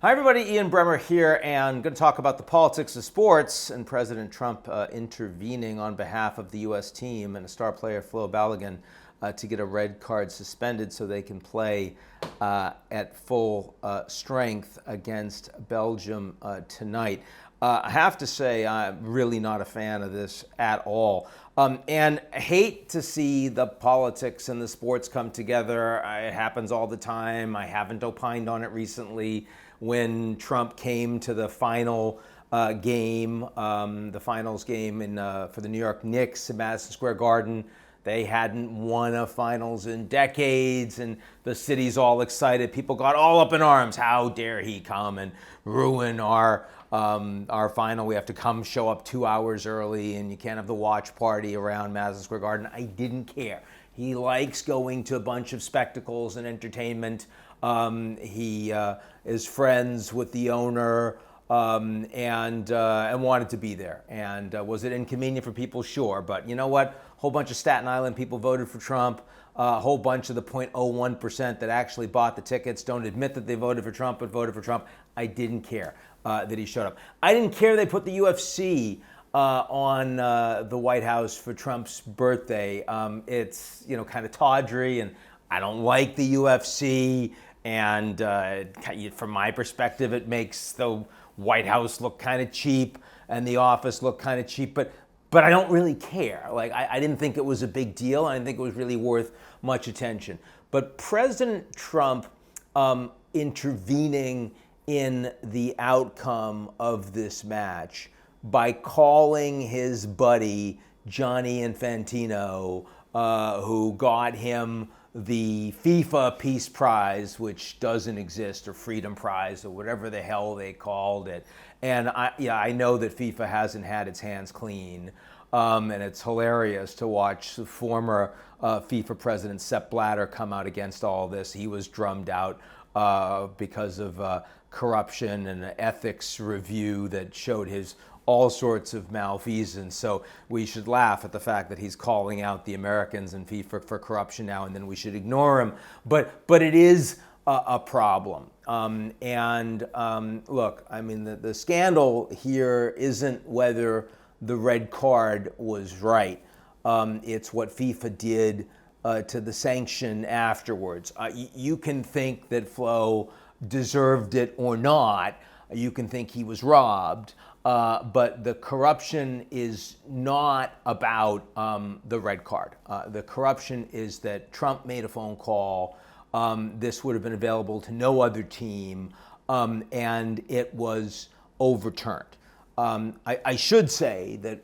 Hi everybody, Ian Bremmer here, and I'm going to talk about the politics of sports and President Trump intervening on behalf of the U.S. team and a star player, Flo Balogun, to get a red card suspended so they can play at full strength against Belgium tonight. I have to say I'm really not a fan of this at all. And I hate to see the politics and the sports come together. It happens all the time. I haven't opined on it recently. When Trump came to the final game, the finals game for the New York Knicks at Madison Square Garden, they hadn't won a finals in decades, and the city's all excited. People got all up in arms. How dare he come and ruin our final? We have to come show up 2 hours early, and you can't have the watch party around Madison Square Garden. I didn't care. He likes going to a bunch of spectacles and entertainment. He is friends with the owner and wanted to be there. And was it inconvenient for people? Sure. But you know what? A whole bunch of Staten Island people voted for Trump. A whole bunch of the 0.01% that actually bought the tickets don't admit that they voted for Trump, but voted for Trump. I didn't care that he showed up. I didn't care they put the UFC on the White House for Trump's birthday. It's kind of tawdry, and I don't like the UFC. And from my perspective, it makes the White House look kind of cheap and the office look kind of cheap. But I don't really care. Like I didn't think it was a big deal. I didn't think it was really worth much attention. But President Trump intervening in the outcome of this match by calling his buddy Johnny Infantino, who got him the FIFA Peace Prize, which doesn't exist, or Freedom Prize, or whatever the hell they called it. And I know that FIFA hasn't had its hands clean, and it's hilarious to watch the former FIFA president Sepp Blatter come out against all this. He was drummed out because of corruption and an ethics review that showed his all sorts of malfeasance. So we should laugh at the fact that he's calling out the Americans and FIFA for corruption now, and then we should ignore him. But it is a problem. Look, I mean, the scandal here isn't whether the red card was right. It's what FIFA did to the sanction afterwards. You can think that Flo deserved it or not. You can think he was robbed. But the corruption is not about the red card. The corruption is that Trump made a phone call. This would have been available to no other team, and it was overturned. I should say that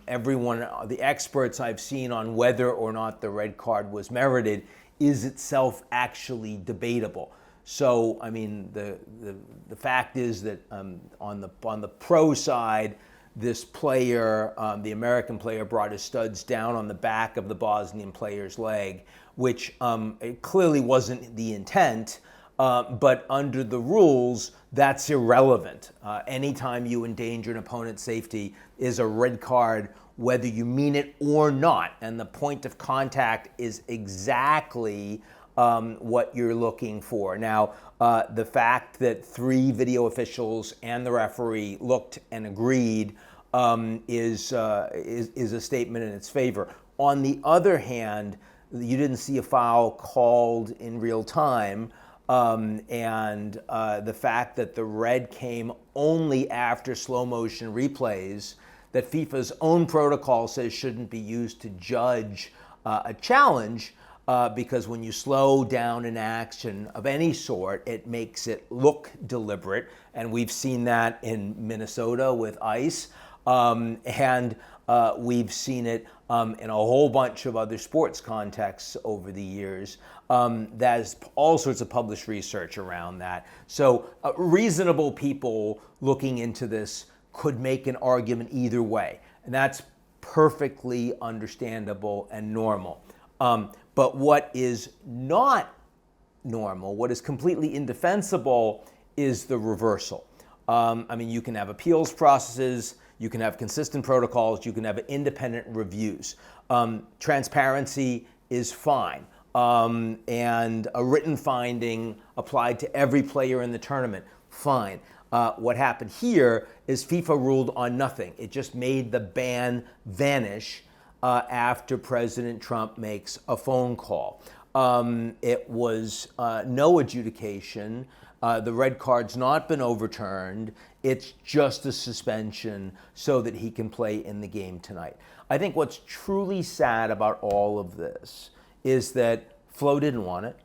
everyone, the experts I've seen on whether or not the red card was merited, is itself actually debatable. So, I mean, the fact is that on the pro side, this player, the American player, brought his studs down on the back of the Bosnian player's leg, which it clearly wasn't the intent, but under the rules, that's irrelevant. Anytime you endanger an opponent's safety is a red card, whether you mean it or not. And the point of contact is exactly what you're looking for. Now, the fact that 3 video officials and the referee looked and agreed is a statement in its favor. On the other hand, you didn't see a foul called in real time, and the fact that the red came only after slow motion replays that FIFA's own protocol says shouldn't be used to judge a challenge. Because when you slow down an action of any sort, it makes it look deliberate. And we've seen that in Minnesota with ice. And we've seen it in a whole bunch of other sports contexts over the years. There's all sorts of published research around that. So reasonable people looking into this could make an argument either way. And that's perfectly understandable and normal. But what is not normal, what is completely indefensible, is the reversal. I mean, you can have appeals processes, you can have consistent protocols, you can have independent reviews. Transparency is fine. And a written finding applied to every player in the tournament. fine. What happened here is FIFA ruled on nothing. It just made the ban vanish after President Trump makes a phone call. It was no adjudication. The red card's not been overturned. It's just a suspension so that he can play in the game tonight. I think what's truly sad about all of this is that Flo didn't want it.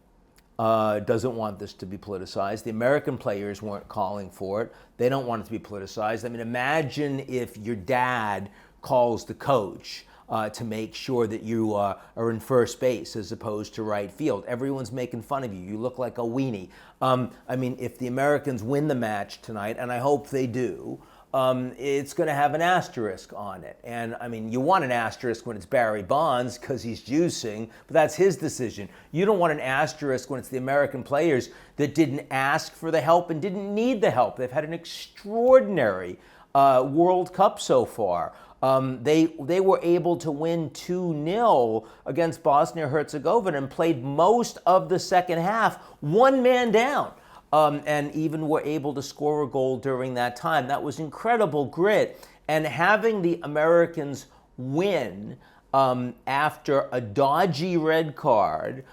Doesn't want this to be politicized. The American players weren't calling for it. They don't want it to be politicized. I mean, imagine if your dad calls the coach to make sure that you are in first base as opposed to right field. Everyone's making fun of you. You look like a weenie. I mean, if the Americans win the match tonight, and I hope they do, it's going to have an asterisk on it. And I mean, you want an asterisk when it's Barry Bonds because he's juicing, but that's his decision. You don't want an asterisk when it's the American players that didn't ask for the help and didn't need the help. They've had an extraordinary World Cup so far. They were able to win 2-0 against Bosnia-Herzegovina and played most of the second half, one man down. And even were able to score a goal during that time. That was incredible grit. And having the Americans win after a dodgy red card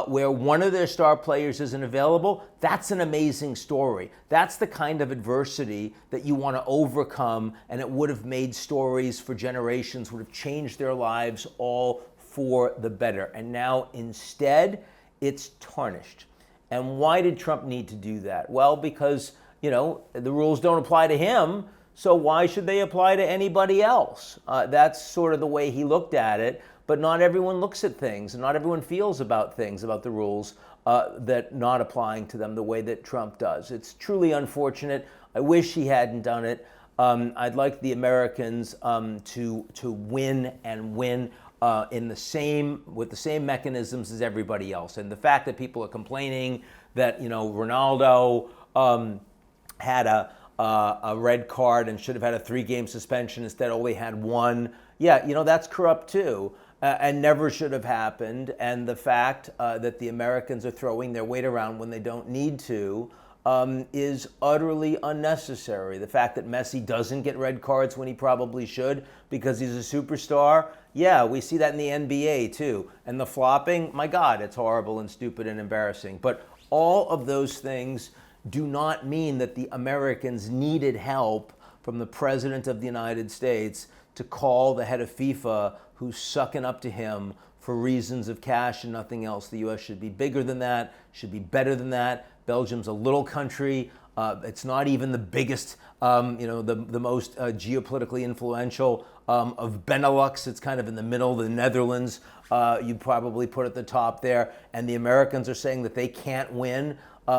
where one of their star players isn't available, that's an amazing story. That's the kind of adversity that you want to overcome, and it would have made stories for generations, would have changed their lives all for the better. And now instead, it's tarnished. And why did Trump need to do that? Well, because, the rules don't apply to him, so why should they apply to anybody else? That's sort of the way he looked at it, but not everyone looks at things, and not everyone feels about things, about the rules that not applying to them the way that Trump does. It's truly unfortunate. I wish he hadn't done it. I'd like the Americans to win and win with the same mechanisms as everybody else. And the fact that people are complaining that Ronaldo had a red card and should have had a 3-game suspension instead only had 1. Yeah, that's corrupt too, and never should have happened. And the fact that the Americans are throwing their weight around when they don't need to is utterly unnecessary. The fact that Messi doesn't get red cards when he probably should because he's a superstar, yeah, we see that in the NBA too. And the flopping, my God, it's horrible and stupid and embarrassing. But all of those things do not mean that the Americans needed help from the President of the United States to call the head of FIFA who's sucking up to him for reasons of cash and nothing else. The U.S. should be bigger than that, should be better than that. Belgium's a little country. It's not even the biggest, the most geopolitically influential of Benelux. It's kind of in the middle. The Netherlands, you'd probably put at the top there. And the Americans are saying that they can't win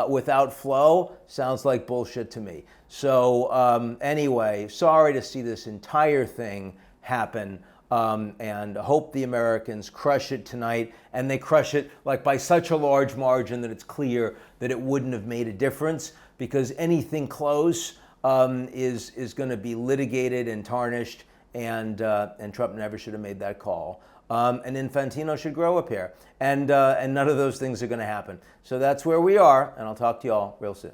without Flo. Sounds like bullshit to me. So anyway, sorry to see this entire thing happen. And hope the Americans crush it tonight, and they crush it like by such a large margin that it's clear that it wouldn't have made a difference, because anything close is going to be litigated and tarnished, and Trump never should have made that call. And Infantino should grow up here, and none of those things are going to happen. So that's where we are, and I'll talk to you all real soon.